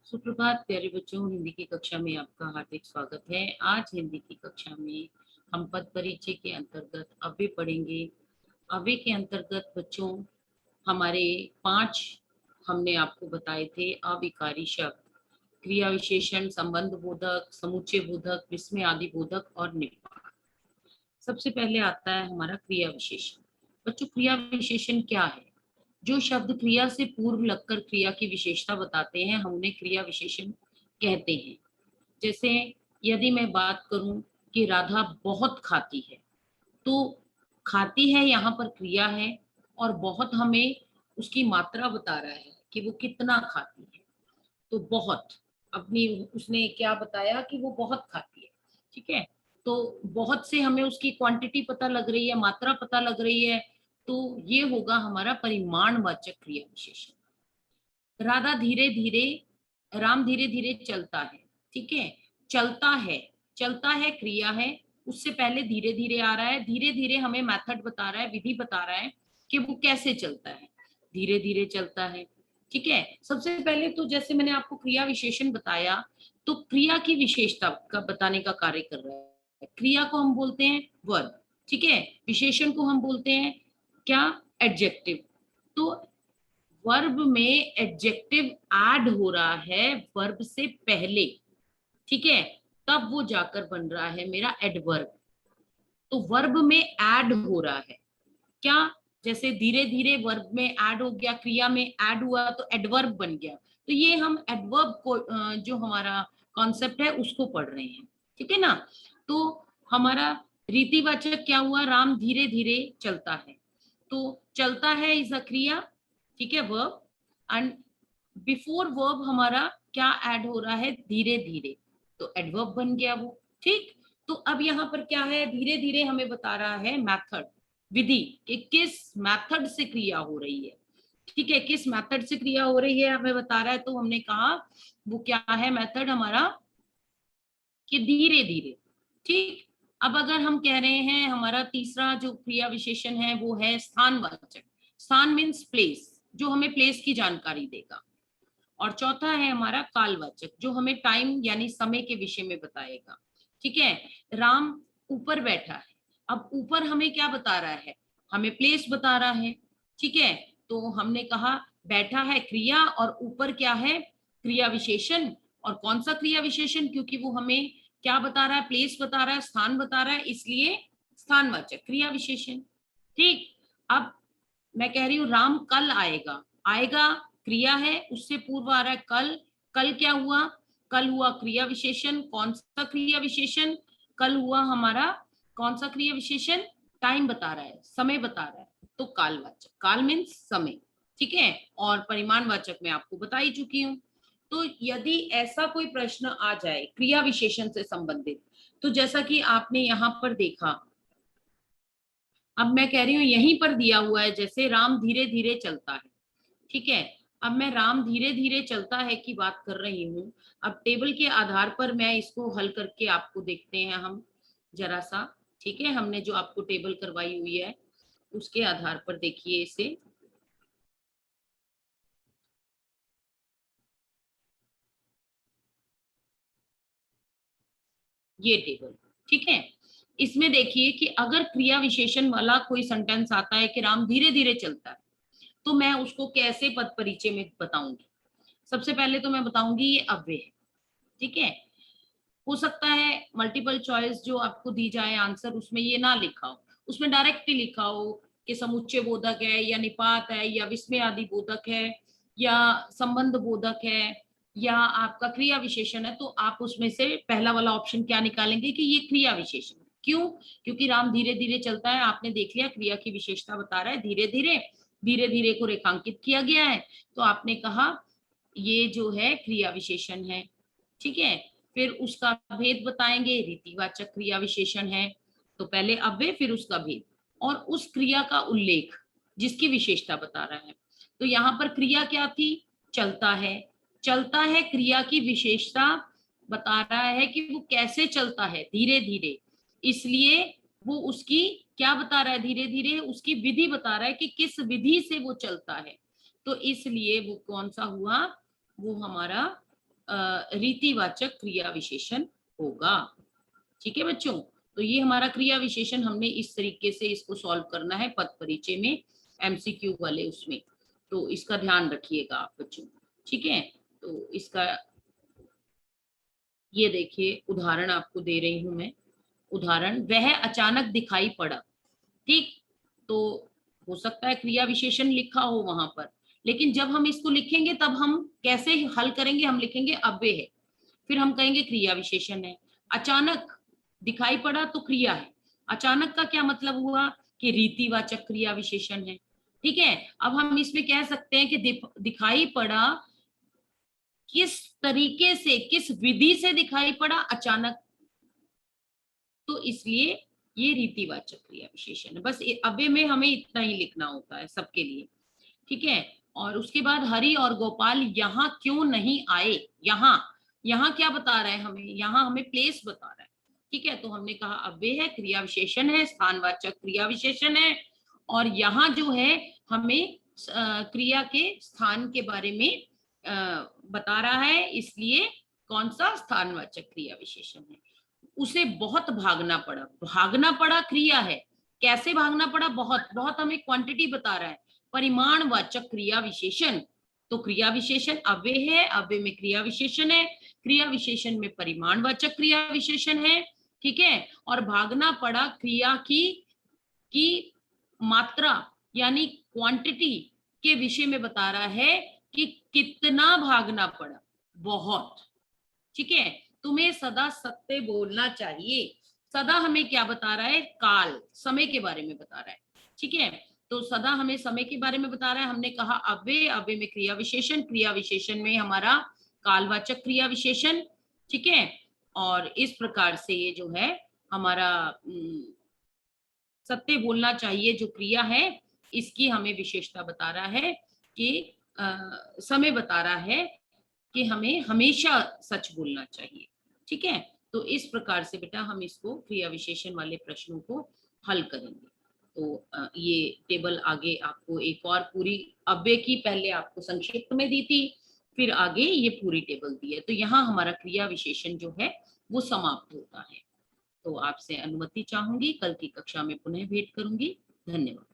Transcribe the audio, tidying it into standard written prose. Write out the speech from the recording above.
सुप्रभात प्यारे बच्चों, हिंदी की कक्षा में आपका हार्दिक स्वागत है। आज हिंदी की कक्षा में हम पद परिचय के अंतर्गत अव्यय पढ़ेंगे। अव्यय के अंतर्गत बच्चों हमारे 5 हमने आपको बताए थे अविकारी शब्द, क्रिया विशेषण, संबंध बोधक, समुच्चय बोधक, विस्मय आदि बोधक और निपात। सबसे पहले आता है हमारा क्रिया विशेषण। बच्चों, क्रिया विशेषण क्या है? जो शब्द क्रिया से पूर्व लगकर क्रिया की विशेषता बताते हैं, हम उन्हें क्रिया विशेषण कहते हैं। जैसे यदि मैं बात करूं कि राधा बहुत खाती है, तो खाती है यहाँ पर क्रिया है और बहुत हमें उसकी मात्रा बता रहा है कि वो कितना खाती है। तो बहुत अपनी उसने क्या बताया कि वो बहुत खाती है। ठीक है, तो बहुत से हमें उसकी क्वांटिटी पता लग रही है, मात्रा पता लग रही है, तो ये होगा हमारा परिमाणवाचक क्रिया विशेषण। राधा धीरे धीरे राम धीरे धीरे चलता है। ठीक है, चलता है, चलता है क्रिया है, उससे पहले धीरे धीरे आ रहा है। धीरे धीरे हमें मेथड बता रहा है, विधि बता रहा है कि वो कैसे चलता है, धीरे धीरे चलता है। ठीक है, सबसे पहले तो जैसे मैंने आपको क्रिया विशेषण बताया, तो क्रिया की विशेषता का बताने का कार्य कर रहा है। क्रिया को हम बोलते हैं वर्ब, ठीक है, विशेषण को हम बोलते हैं क्या, एडजेक्टिव। तो वर्ब में एडजेक्टिव ऐड हो रहा है वर्ब से पहले, ठीक है, तब वो जाकर बन रहा है मेरा एडवर्ब। तो वर्ब में ऐड हो रहा है क्या, जैसे धीरे धीरे वर्ब में ऐड हो गया, क्रिया में ऐड हुआ तो एडवर्ब बन गया। तो ये हम एडवर्ब को जो हमारा कॉन्सेप्ट है उसको पढ़ रहे हैं। ठीक है ना। तो हमारा रीतिवाचक क्या हुआ, राम धीरे धीरे चलता है। तो चलता है इज अ क्रिया, ठीक है, वर्ब। एंड बिफोर वर्ब हमारा क्या ऐड हो रहा है, धीरे धीरे, तो एडवर्ब बन गया वो। ठीक, तो अब यहाँ पर क्या है, धीरे धीरे हमें बता रहा है मेथड, विधि, कि किस मेथड से क्रिया हो रही है। ठीक है, किस मेथड से क्रिया हो रही है हमें बता रहा है। तो हमने कहा वो क्या है मेथड हमारा, कि धीरे धीरे। ठीक, अब अगर हम कह रहे हैं हमारा तीसरा जो क्रिया विशेषण है वो है स्थानवाचक। स्थान मीन्स प्लेस, जो हमें प्लेस की जानकारी देगा। और चौथा है हमारा कालवाचक, जो हमें टाइम यानी समय के विषय में बताएगा। ठीक है, राम ऊपर बैठा है। अब ऊपर हमें क्या बता रहा है, हमें प्लेस बता रहा है। ठीक है, तो हमने कहा बैठा है क्रिया और ऊपर क्या है, क्रिया विशेषण। और कौन सा क्रिया विशेषण, क्योंकि वो हमें क्या बता रहा है, प्लेस बता रहा है, स्थान बता रहा है, इसलिए स्थानवाचक क्रिया विशेषण। ठीक, अब मैं कह रही हूँ राम कल आएगा। आएगा क्रिया है, उससे पूर्व आ रहा है कल। कल क्या हुआ, कल हुआ क्रिया विशेषण। कौन सा क्रिया विशेषण, कल हुआ हमारा कौन सा क्रिया विशेषण, टाइम बता रहा है, समय बता रहा है, तो कालवाचक। काल मीन्स समय। ठीक है, और परिमाणवाचक मैं आपको बता ही चुकी हूँ। तो यदि ऐसा कोई प्रश्न आ जाए क्रिया विशेषण से संबंधित, तो जैसा कि आपने यहाँ पर देखा, अब मैं कह रही हूँ यहीं पर दिया हुआ है जैसे राम धीरे धीरे चलता है। ठीक है, अब मैं राम धीरे धीरे चलता है की बात कर रही हूँ। अब टेबल के आधार पर मैं इसको हल करके आपको देखते हैं हम जरा सा। ठीक है, हमने जो आपको टेबल करवाई हुई है उसके आधार पर देखिए इसे। ये टेबल, ठीक है, इसमें देखिए कि अगर क्रिया विशेषण वाला कोई सेंटेंस आता है कि राम धीरे धीरे चलता है, तो मैं उसको कैसे पद परिचय में बताऊंगी। सबसे पहले तो मैं बताऊंगी ये अव्यय है। ठीक है, हो सकता है मल्टीपल चॉइस जो आपको दी जाए आंसर, उसमें ये ना लिखा हो, उसमें डायरेक्ट ही लिखा हो कि समुच्चय बोधक है या निपात है या विस्मय आदि बोधक है या संबंध बोधक है या आपका क्रिया विशेषण है, तो आप उसमें से पहला वाला ऑप्शन क्या निकालेंगे कि ये क्रिया विशेषण। क्यों, क्योंकि राम धीरे धीरे चलता है, आपने देख लिया क्रिया की विशेषता बता रहा है धीरे धीरे, धीरे धीरे को रेखांकित किया गया है, तो आपने कहा ये जो है क्रिया विशेषण है। ठीक है, फिर उसका भेद बताएंगे, रीतिवाचक क्रिया विशेषण है, तो पहले अव्यय फिर उसका भेद और उस क्रिया का उल्लेख जिसकी विशेषता बता रहा है। तो यहाँ पर क्रिया क्या थी, चलता है। चलता है क्रिया की विशेषता बता रहा है कि वो कैसे चलता है, धीरे धीरे, इसलिए वो उसकी क्या बता रहा है, धीरे धीरे उसकी विधि बता रहा है कि किस विधि से वो चलता है। तो इसलिए वो कौन सा हुआ, वो हमारा रीतिवाचक क्रिया विशेषण होगा। ठीक है बच्चों, तो ये हमारा क्रिया विशेषण हमने इस तरीके से इसको सॉल्व करना है पद परिचय में, एमसीक्यू वाले उसमें, तो इसका ध्यान रखिएगा आप बच्चों। ठीक है, तो इसका ये देखिए उदाहरण आपको दे रही हूं मैं। उदाहरण, वह अचानक दिखाई पड़ा। ठीक, तो हो सकता है क्रिया विशेषण लिखा हो वहां पर, लेकिन जब हम इसको लिखेंगे तब हम कैसे हल करेंगे, हम लिखेंगे अव्यय है, फिर हम कहेंगे क्रिया विशेषण है। अचानक दिखाई पड़ा तो क्रिया है, अचानक का क्या मतलब हुआ कि रीतिवाचक क्रिया विशेषण है। ठीक है, अब हम इसमें कह सकते हैं कि दिखाई पड़ा, किस तरीके से, किस विधि से दिखाई पड़ा अचानक, तो इसलिए ये रीतिवाचक क्रिया विशेषण है। बस अव्यय में हमें इतना ही लिखना होता है सबके लिए। ठीक है, और उसके बाद हरि और गोपाल यहाँ क्यों नहीं आए। यहाँ, यहाँ क्या बता रहा है हमें, यहाँ हमें प्लेस बता रहा है। ठीक है, तो हमने कहा अव्यय है, क्रिया विशेषण है, स्थानवाचक क्रिया विशेषण है, और यहाँ जो है हमें क्रिया के स्थान के बारे में बता रहा है, इसलिए कौन सा स्थानवाचक क्रिया विशेषण है। उसे बहुत भागना पड़ा, भागना पड़ा क्रिया है, कैसे भागना पड़ा, बहुत, बहुत हमें क्वांटिटी बता रहा है, परिमाणवाचक क्रिया विशेषण, तो क्रिया विशेषण अव्यय है, अव्यय में क्रिया विशेषण है, क्रिया विशेषण में परिमाणवाचक क्रिया विशेषण है। ठीक है, और भागना पड़ा क्रिया की मात्रा यानी क्वांटिटी के विषय में बता रहा है कि कितना भागना पड़ा, बहुत। ठीक है, तुम्हें सदा सत्य बोलना चाहिए। सदा हमें क्या बता रहा है, काल, समय के बारे में बता रहा है। ठीक है, तो सदा हमें समय के बारे में बता रहा है। हमने कहा अव्यय, अव्यय में क्रिया विशेषण, क्रिया विशेषण में हमारा कालवाचक क्रिया विशेषण। ठीक है, और इस प्रकार से ये जो है हमारा सत्य बोलना चाहिए जो क्रिया है, इसकी हमें विशेषता बता रहा है कि समय बता रहा है कि हमें हमेशा सच बोलना चाहिए। ठीक है, तो इस प्रकार से बेटा हम इसको क्रिया विशेषण वाले प्रश्नों को हल करेंगे। तो ये टेबल आगे आपको एक और पूरी अव्यय की पहले आपको संक्षिप्त में दी थी, फिर आगे ये पूरी टेबल दी है। तो यहाँ हमारा क्रिया विशेषण जो है वो समाप्त होता है। तो आपसे अनुमति चाहूंगी, कल की कक्षा में पुनः भेंट करूंगी। धन्यवाद।